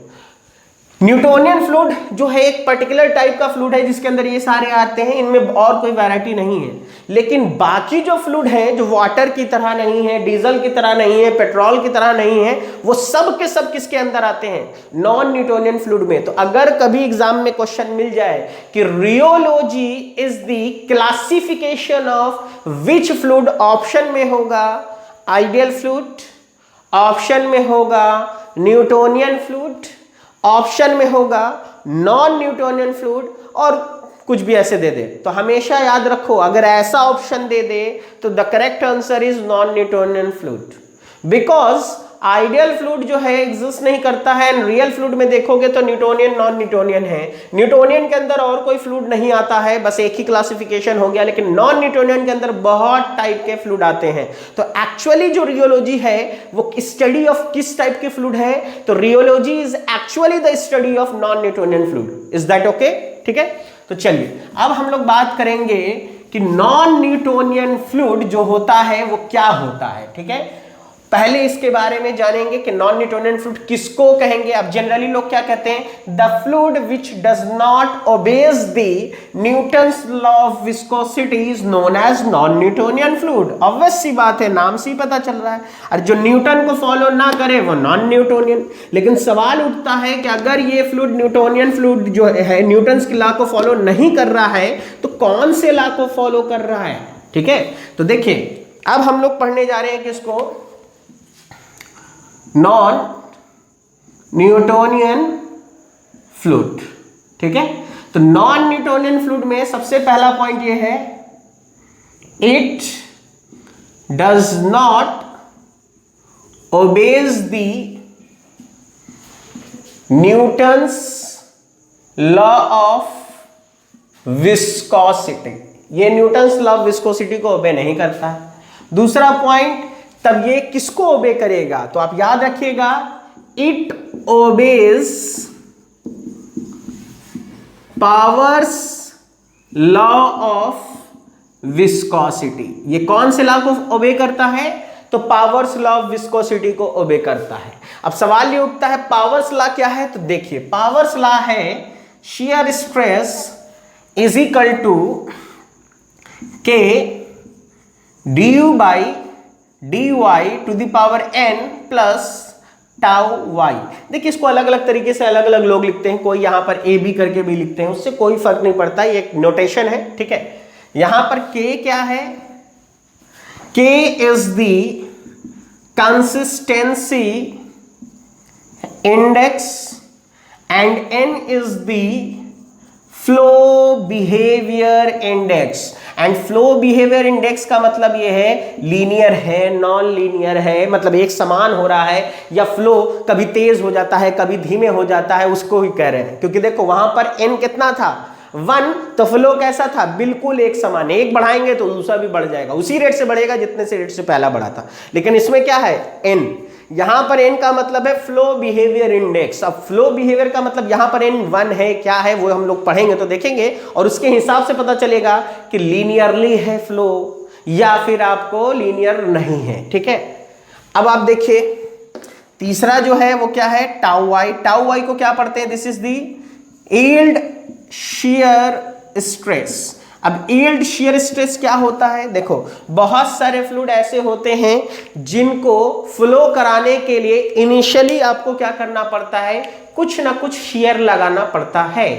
Newtonian fluid जो है एक पर्टिकुलर टाइप का फ्लूइड है जिसके अंदर ये सारे आते हैं, इनमें और कोई वैरायटी नहीं है। लेकिन बाकी जो फ्लूइड है जो वाटर की तरह नहीं है, डीजल की तरह नहीं है, पेट्रोल की तरह नहीं है, वो सब के सब किसके अंदर आते हैं? नॉन न्यूटोनियन फ्लूइड में। तो अगर कभी एग्जाम में क्वेश्चन मिल जाए कि rheology is the classification of which fluid, option में होगा आइडियल फ्लूइड, ऑप्शन में होगा न्यूटोनियन फ्लूइड, ऑप्शन में होगा नॉन न्यूटोनियन फ्लूइड और कुछ भी ऐसे दे दे, तो हमेशा याद रखो अगर ऐसा ऑप्शन दे दे तो the correct answer is non Newtonian fluid, because ideal fluid जो है एग्जिस्ट नहीं करता है। रियल फ्लूइड में देखोगे तो न्यूटोनियन नॉन न्यूटोनियन है। न्यूटोनियन के अंदर और कोई फ्लूइड नहीं आता है, बस एक ही क्लासिफिकेशन हो गया। लेकिन नॉन न्यूटोनियन के अंदर बहुत टाइप के फ्लूइड आते हैं। तो एक्चुअली जो रियोलॉजी है वो स्टडी ऑफ किस टाइप के फ्लूइड है? तो rheology is actually the study of non Newtonian fluid. Is that okay? ठीक है, तो चलिए अब हम लोग बात करेंगे कि नॉन न्यूटोनियन फ्लूइड जो होता है वो क्या होता है। ठीक है, पहले इसके बारे में जानेंगे कि नॉन न्यूटोनियन फ्लूइड किसको कहेंगे। अब जनरली लोग क्या कहते हैं? The fluid which does not obeys the Newton's law of viscosity is known as non Newtonian fluid. Obvious सी बात है, नाम से ही पता चल रहा है। और जो न्यूटन को फॉलो ना करे वो नॉन न्यूटोनियन। लेकिन सवाल उठता है कि अगर ये फ्लूइड न्यूटोनियन फ्लूइड जो है न्यूटन्स की लॉ को फॉलो नहीं कर रहा है तो कौन से लॉ को फॉलो कर रहा है? ठीक है, तो देखिए अब हम लोग पढ़ने जा रहे हैं किसको? Non Newtonian fluid. ठीक है, तो नॉन न्यूटोनियन फ्लूइड में सबसे पहला पॉइंट ये है it does not obeys the Newton's law of viscosity। ये न्यूटन्स लॉ ऑफ विस्कोसिटी को ओबे नहीं करता है। दूसरा पॉइंट, तब ये किसको ओबे करेगा? तो आप याद रखिएगा, it obeys powers law of viscosity. ये कौन से लॉ को ओबे करता है? तो पावर्स लॉ ऑफ विस्कोसिटी को ओबे करता है। अब सवाल ये उठता है पावर्स लॉ क्या है? तो देखिए, पावर्स लॉ है shear stress is equal to K du by dy to the power n plus tau y। देखिए, इसको अलग अलग तरीके से अलग अलग लोग लिखते हैं। कोई यहां पर ए बी करके भी लिखते हैं, उससे कोई फर्क नहीं पड़ता, ये एक नोटेशन है, ठीक है। यहां पर K क्या है? K is the consistency index and n is the flow behavior index। And flow behaviour index का मतलब ये है लीनियर है, नॉन लीनियर है, मतलब एक समान हो रहा है, या फ्लो कभी तेज हो जाता है कभी धीमे हो जाता है, उसको ही कह रहे हैं। क्योंकि देखो वहां पर n कितना था? 1, तो फ्लो कैसा था? बिल्कुल एक समान। एक बढ़ाएंगे तो दूसरा भी बढ़ जाएगा, उसी रेट से बढ़ेगा जितने से रेट से पहला बढ़ा था। लेकिन इसमें क्या है? n। यहां पर n का मतलब है फ्लो बिहेवियर इंडेक्स। अब फ्लो बिहेवियर का मतलब यहां पर n 1 है, क्या है वो हम लोग पढ़ेंगे तो देखेंगे, और उसके हिसाब से पता चलेगा कि लीनियरली है फ्लो या फिर आपको लीनियर नहीं है, ठीक है। अब आप देखिए तीसरा जो है वो क्या है? Tau Y. टाउ वाई को क्या पढ़ते हैं? This is the yield shear stress. अब यील्ड शियर स्ट्रेस क्या होता है? देखो, बहुत सारे फ्लूइड ऐसे होते हैं जिनको फ्लो कराने के लिए इनिशियली आपको क्या करना पड़ता है? कुछ ना कुछ शियर लगाना पड़ता है।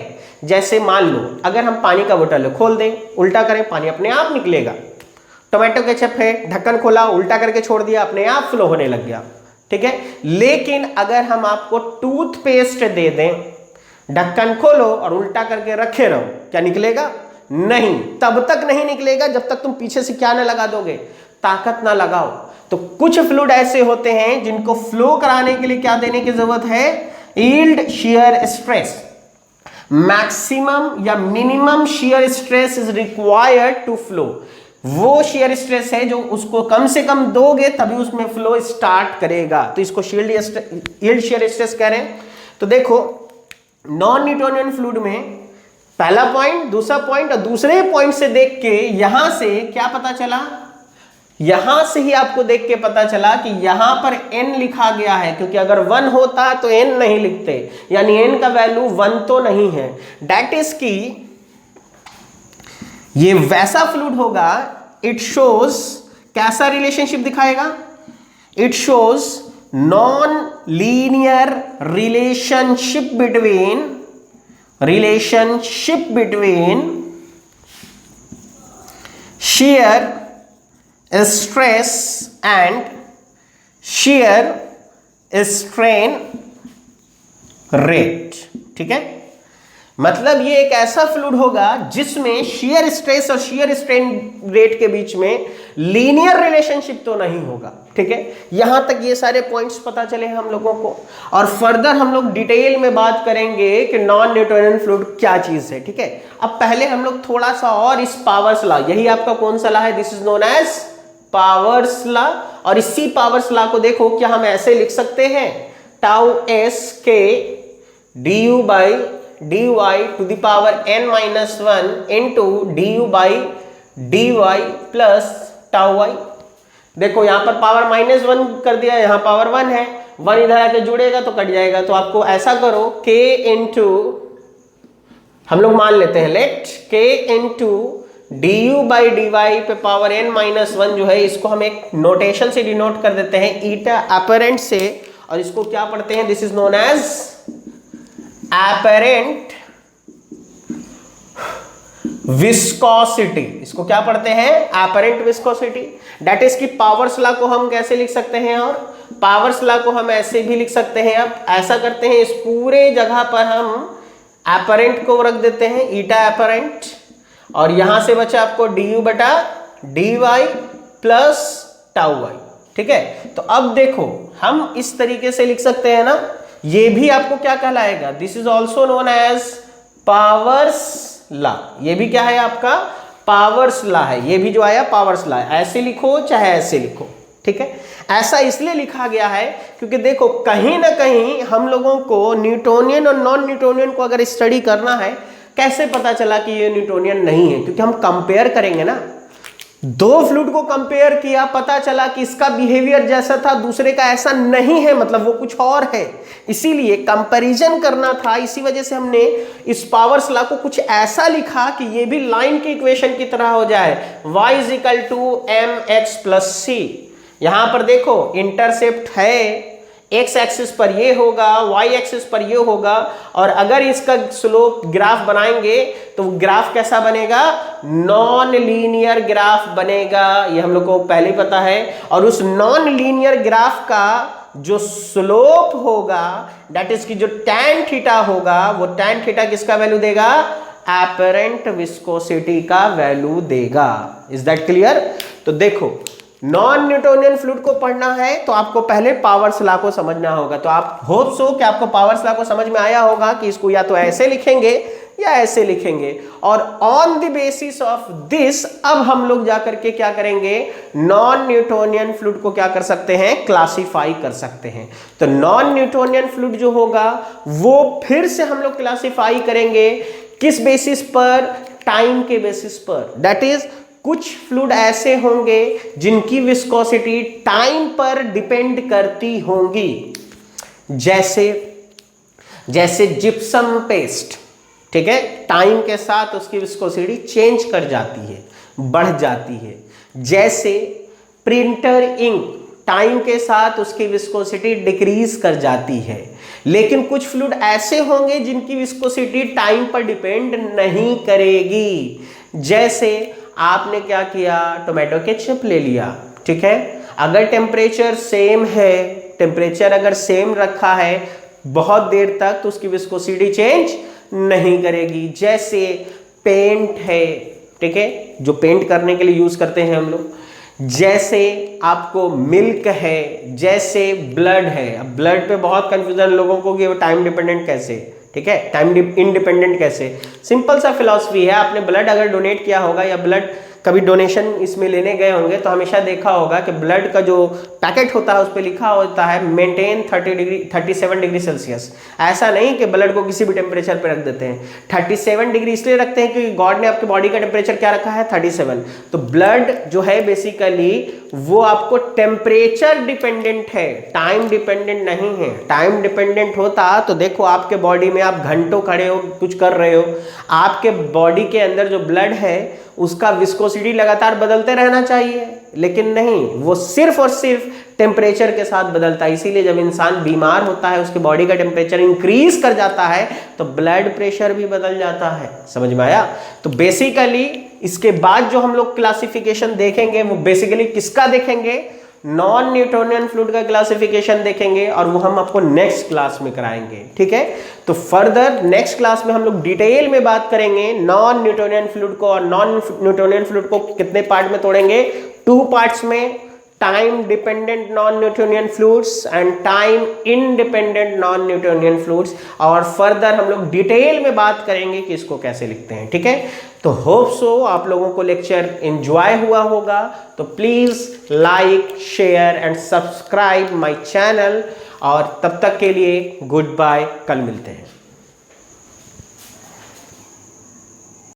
जैसे मान लो अगर हम पानी का बोतल खोल दें, उल्टा करें, पानी अपने आप निकलेगा। टोमेटो केचप है, ढक्कन खोला, उल्टा करके छोड़ दिया, अपने आप फ्लो होने लग गया, ठीक है। लेकिन अगर हम आपको टूथपेस्ट दे दें, ढक्कन खोलो और उल्टा करके रखे रहो, क्या निकलेगा? नहीं। तब तक नहीं निकलेगा जब तक तुम पीछे से क्या ना लगा दोगे? ताकत ना लगाओ। तो कुछ फ्लूइड ऐसे होते हैं जिनको फ्लो कराने के लिए क्या देने की जरूरत है? Yield shear stress. मैक्सिमम या minimum shear stress is required to flow. वो शियर स्ट्रेस है जो उसको कम से कम दोगे तभी उसमें फ्लो स्टार्ट करेगा, तो इसको यील्ड शियर स्ट्रेस कह रहे हैं। तो देखो, नॉन न्यूटोनियन फ्लूइड में पहला पॉइंट, दूसरा पॉइंट और दूसरे पॉइंट से देख के यहां से क्या पता चला? यहां से ही आपको देख के पता चला कि यहां पर n लिखा गया है, क्योंकि अगर 1 होता तो n नहीं लिखते, यानी n का वैल्यू 1 तो नहीं है। दैट इज की ये वैसा फ्लूइड होगा, इट शोज कैसा रिलेशनशिप दिखाएगा? It shows non linear relationship between shear stress and shear strain rate, ठीक है। मतलब ये एक ऐसा फ्लूइड होगा जिसमें शियर स्ट्रेस और शियर स्ट्रेन रेट के बीच में लीनियर रिलेशनशिप तो नहीं होगा, ठीक है। यहां तक ये सारे पॉइंट्स पता चले हैं हम लोगों को, और फर्दर हम लोग डिटेल में बात करेंगे कि नॉन न्यूटोनियन फ्लूइड क्या चीज है, ठीक है। अब पहले हम लोग थोड़ा सा और इस पावर्स लॉ, यही आपका कौन सा लॉ है? This is known as powers law. और इसी पावर्स लॉ को देखो, क्या हम ऐसे लिख सकते हैं? टाउ एस के du by dy to the power n minus 1 into du by dy plus tau y। देखो यहां पर पावर -1 कर दिया, यहां पावर 1 है, 1 इधर आके जुड़ेगा तो कट जाएगा। तो आपको ऐसा करो, k इंटू, हम लोग मान लेते हैं let k into du by dy पे पावर n minus 1 जो है, इसको हम एक नोटेशन से डिनोट कर देते हैं ईटा अपरेंट से, और इसको क्या पढ़ते हैं? This is known as apparent viscosity। इसको क्या पढ़ते हैं? apparent viscosity। that is कि पावर्स लॉ को हम कैसे लिख सकते हैं? और पावर्स लॉ को हम ऐसे भी लिख सकते हैं। अब ऐसा करते हैं, इस पूरे जगह पर हम apparent को रख देते हैं ईटा apparent, और यहां से बचा आपको du बटा dy प्लस टाउ y, ठीक है। तो अब देखो हम इस तरीके से लिख सकते हैं ना, ये भी आपको क्या कहलाएगा, this is also known as powers law. ये भी क्या है आपका, पावर्स लॉ है, ये भी जो आया पावर्स लॉ है। ऐसे लिखो चाहे ऐसे लिखो, ठीक है। ऐसा इसलिए लिखा गया है क्योंकि देखो कहीं ना कहीं हम लोगों को न्यूटोनियन और नॉन न्यूटोनियन को अगर स्टडी करना है, कैसे पता चला कि ये न्यूटोनियन नहीं है, क्योंकि हम कंपेयर करेंगे ना, दो फ्लूइड को कंपेयर किया, पता चला कि इसका बिहेवियर जैसा था दूसरे का ऐसा नहीं है, मतलब वो कुछ और है, इसीलिए कंपैरिजन करना था। इसी वजह से हमने इस पावर्स लॉ को कुछ ऐसा लिखा कि ये भी लाइन की इक्वेशन की तरह हो जाए, y = mx + c। यहां पर देखो इंटरसेप्ट है, x एक्सिस पर ये होगा, y एक्सिस पर ये होगा, और अगर इसका स्लोप ग्राफ बनाएंगे तो ग्राफ कैसा बनेगा, नॉन लीनियर ग्राफ बनेगा, ये हम लोग को पहले ही पता है। और उस नॉन लीनियर ग्राफ का जो स्लोप होगा, दैट इज की जो tan थीटा होगा, वो tan थीटा किसका वैल्यू देगा, एपरेंट विस्कोसिटी का वैल्यू देगा। Is that clear. तो देखो नॉन न्यूटोनियन फ्लूइड को पढ़ना है तो आपको पहले पावर्स लॉ को समझना होगा। तो आप होप सो कि आपको पावर्स लॉ को समझ में आया होगा कि इसको या तो ऐसे लिखेंगे या ऐसे लिखेंगे, और on the basis of this अब हम लोग जाकर के क्या करेंगे, नॉन न्यूटोनियन फ्लूइड को क्या कर सकते हैं, क्लासिफाई कर सकते हैं। तो नॉन न्यूटोनियन फ्लूइड जो होगा वो फिर से हम लोग क्लासिफाई करेंगे किस बेसिस पर, टाइम के बेसिस पर। दैट इज कुछ फ्लूइड ऐसे होंगे जिनकी विस्कोसिटी टाइम पर डिपेंड करती होंगी, जैसे जिप्सम पेस्ट, ठीक है, टाइम के साथ उसकी विस्कोसिटी चेंज कर जाती है, बढ़ जाती है। जैसे प्रिंटर इंक, टाइम के साथ उसकी विस्कोसिटी डिक्रीज कर जाती है। लेकिन कुछ फ्लूइड ऐसे होंगे जिनकी विस्कोसिटी टाइम पर डिपेंड नहीं करेगी। जैसे आपने क्या किया, टोमेटो केचप ले लिया, ठीक है, अगर टेम्परेचर सेम है, टेम्परेचर अगर सेम रखा है बहुत देर तक तो उसकी विस्कोसिटी चेंज नहीं करेगी। जैसे पेंट है, ठीक है, जो पेंट करने के लिए यूज करते हैं हम लोग, जैसे आपको मिल्क है, जैसे ब्लड है। अब ब्लड पे बहुत कंफ्यूजन लोगों को कि वो टाइम डिपेंडेंट कैसे, ठीक है, टाइम इंडिपेंडेंट कैसे। सिंपल सा फिलॉसफी है, आपने ब्लड अगर डोनेट किया होगा या ब्लड कभी डोनेशन इसमें लेने गए होंगे तो हमेशा देखा होगा कि ब्लड का जो पैकेट होता है उस पर लिखा होता है मेंटेन 37 डिग्री सेल्सियस। ऐसा नहीं कि ब्लड को किसी भी टेम्परेचर पर रख देते हैं। 37 डिग्री इसलिए रखते हैं क्योंकि गॉड ने आपके बॉडी का टेम्परेचर क्या रखा है, 37। तो ब्लड जो है बेसिकली वो आपको टेम्परेचर डिपेंडेंट है, टाइम डिपेंडेंट नहीं है। टाइम डिपेंडेंट होता तो देखो आपके बॉडी में आप घंटों खड़े हो कुछ कर रहे हो, आपके बॉडी के अंदर जो ब्लड है उसका विस्कोसिटी लगातार बदलते रहना चाहिए, लेकिन नहीं, वो सिर्फ और सिर्फ टेम्परेचर के साथ बदलता है। इसीलिए जब इंसान बीमार होता है उसके बॉडी का टेम्परेचर इंक्रीज कर जाता है तो ब्लड प्रेशर भी बदल जाता है। समझ में आया। तो बेसिकली इसके बाद जो हम लोग क्लासिफिकेशन देखेंगे वो बेसिकली किसका देखेंगे, नॉन न्यूटोनियन फ्लूइड का क्लासिफिकेशन देखेंगे, और वो हम आपको नेक्स्ट क्लास में कराएंगे, ठीक है। तो फर्दर नेक्स्ट क्लास में हम लोग डिटेल में बात करेंगे नॉन न्यूटोनियन फ्लूइड को, और नॉन न्यूटोनियन फ्लूइड को कितने पार्ट में तोड़ेंगे, 2 पार्ट्स में, time dependent non Newtonian fluids and time independent non Newtonian fluids. और फर्दर हम लोग डिटेल में बात करेंगे कि इसको कैसे लिखते हैं, ठीक है। तो होप सो आप लोगों को लेक्चर एंजॉय हुआ होगा। तो please like, share and subscribe my channel, और तब तक के लिए गुड बाय, कल मिलते हैं।